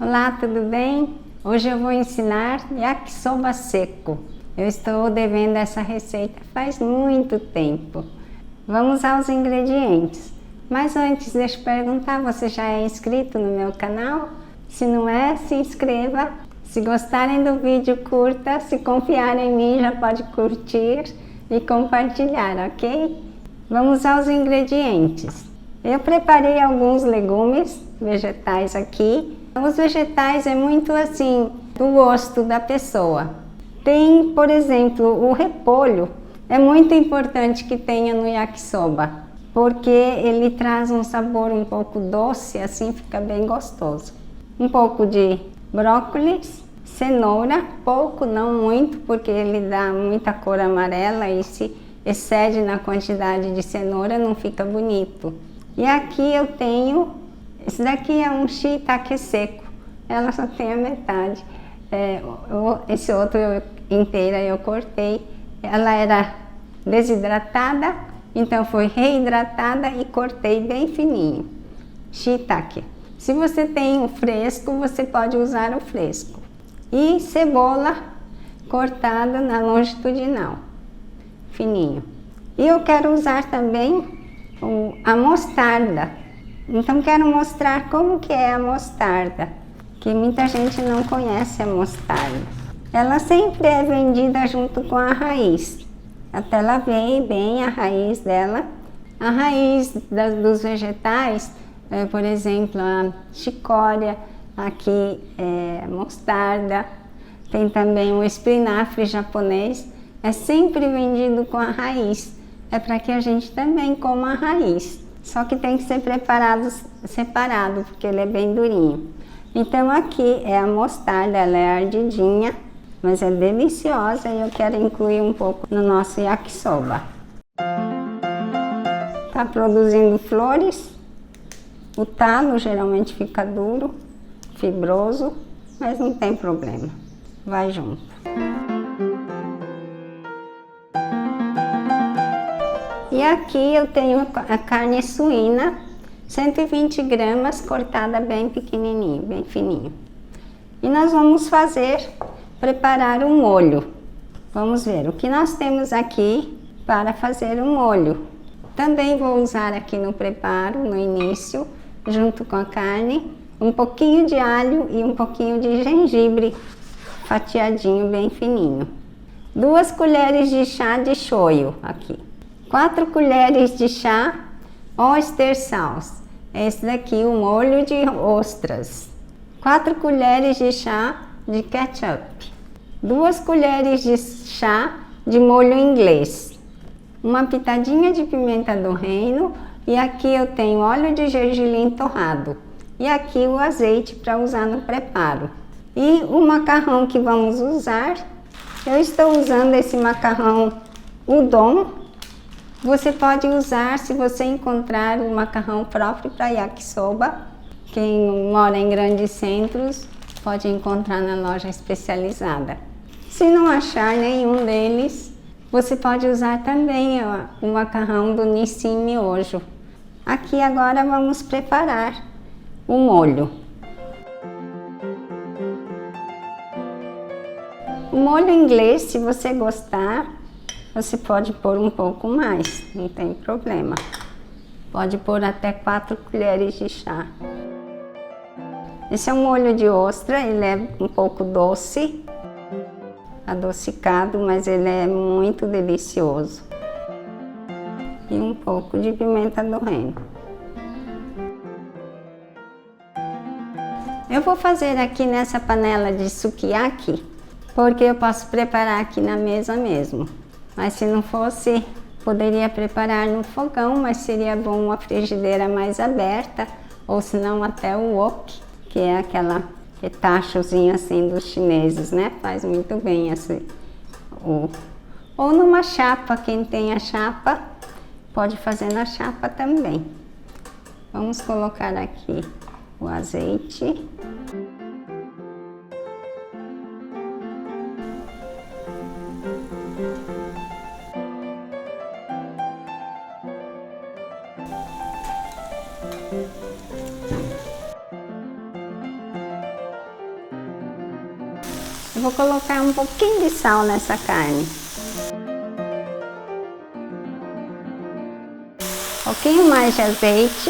Olá, tudo bem? Hoje eu vou ensinar yakisoba seco. Eu estou devendo essa receita faz muito tempo. Vamos aos ingredientes. Mas antes, deixa eu perguntar, você já é inscrito no meu canal? Se não é, se inscreva. Se gostarem do vídeo, curta. Se confiarem em mim, já pode curtir e compartilhar, ok? Vamos aos ingredientes. Eu preparei alguns legumes, vegetais aqui. Os vegetais é muito assim, do gosto da pessoa. Tem, por exemplo, o repolho. É muito importante que tenha no yakisoba, porque ele traz um sabor um pouco doce, assim fica bem gostoso. Um pouco de brócolis, cenoura, pouco, não muito, porque ele dá muita cor amarela e se excede na quantidade de cenoura não fica bonito. E aqui eu tenho, esse daqui é um shiitake seco, ela só tem a metade. Esse outro inteira eu cortei, ela era desidratada, então foi reidratada e cortei bem fininho. Shiitake. Se você tem o fresco, você pode usar o fresco. E cebola cortada na longitudinal, fininho. E eu quero usar também a mostarda. Então quero mostrar como que é a mostarda, que muita gente não conhece a mostarda. Ela sempre é vendida junto com a raiz. Até lavei bem a raiz dela. A raiz dos vegetais, por exemplo, a chicória, aqui é mostarda, tem também o espinafre japonês, é sempre vendido com a raiz. É para que a gente também coma a raiz. Só que tem que ser preparado separado, porque ele é bem durinho. Então aqui é a mostarda, ela é ardidinha, mas é deliciosa e eu quero incluir um pouco no nosso yakisoba. Tá produzindo flores. O talo geralmente fica duro, fibroso, mas não tem problema. Vai junto. E aqui eu tenho a carne suína, 120 gramas, cortada bem pequenininho, bem fininho. E nós vamos preparar um molho. Vamos ver o que nós temos aqui para fazer um molho. Também vou usar aqui no preparo, no início, junto com a carne, um pouquinho de alho e um pouquinho de gengibre, fatiadinho bem fininho. 2 colheres de chá de shoyu aqui. 4 colheres de chá oyster sauce. Esse daqui, o molho de ostras. 4 colheres de chá de ketchup. 2 colheres de chá de molho inglês. Uma pitadinha de pimenta do reino. E aqui eu tenho óleo de gergelim torrado. E aqui o azeite para usar no preparo. E o macarrão que vamos usar, eu estou usando esse macarrão udon. Você pode usar, se você encontrar o macarrão próprio para yakisoba. Quem mora em grandes centros pode encontrar na loja especializada. Se não achar nenhum deles, você pode usar também o macarrão do Nissin Miojo. Aqui agora vamos preparar o molho. O molho inglês, se você gostar, você pode pôr um pouco mais, não tem problema. Pode pôr até 4 colheres de chá. Esse é um molho de ostra, ele é um pouco doce, adocicado, mas ele é muito delicioso. E um pouco de pimenta do reino. Eu vou fazer aqui nessa panela de sukiyaki, porque eu posso preparar aqui na mesa mesmo. Mas se não fosse, poderia preparar no fogão, mas seria bom uma frigideira mais aberta, ou se não até o wok, que é aquela tachozinha assim dos chineses, né? Faz muito bem esse. Ou numa chapa, quem tem a chapa, pode fazer na chapa também. Vamos colocar aqui o azeite. Eu vou colocar um pouquinho de sal nessa carne. Um pouquinho mais de azeite.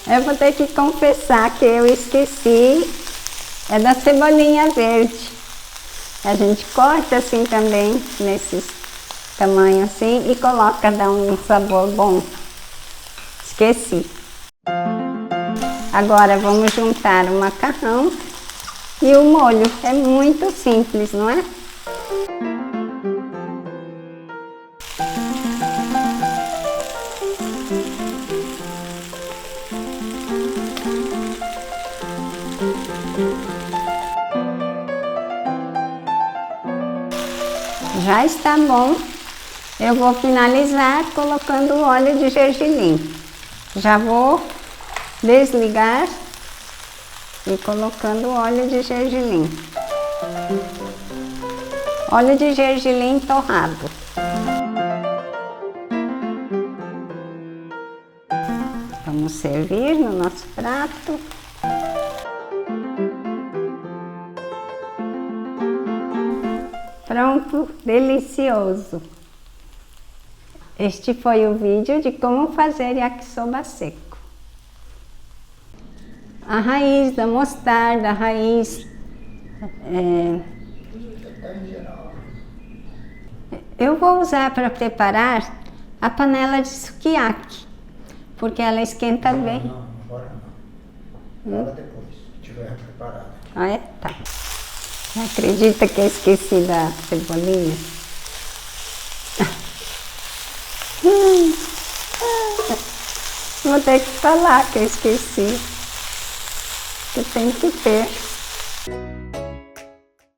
Eu vou ter que confessar que eu esqueci, é da cebolinha verde. A gente corta assim também, nesses tamanhos assim, e coloca, dá um sabor bom. Esqueci. Agora vamos juntar o macarrão e o molho. É muito simples, não é? Já está bom. Eu vou finalizar colocando o óleo de gergelim. Já vou desligar e colocando o óleo de gergelim. Óleo de gergelim torrado. Vamos servir no nosso prato. Pronto, delicioso! Este foi o vídeo de como fazer yakisoba seco. A raiz da mostarda, a raiz... Eu vou usar para preparar a panela de sukiyaki, porque ela esquenta bem. Não, agora não. Agora depois, que tiver preparada. Ah, é? Tá. Não acredita que eu esqueci da cebolinha? Vou ter que falar que eu esqueci. Que tem que ter.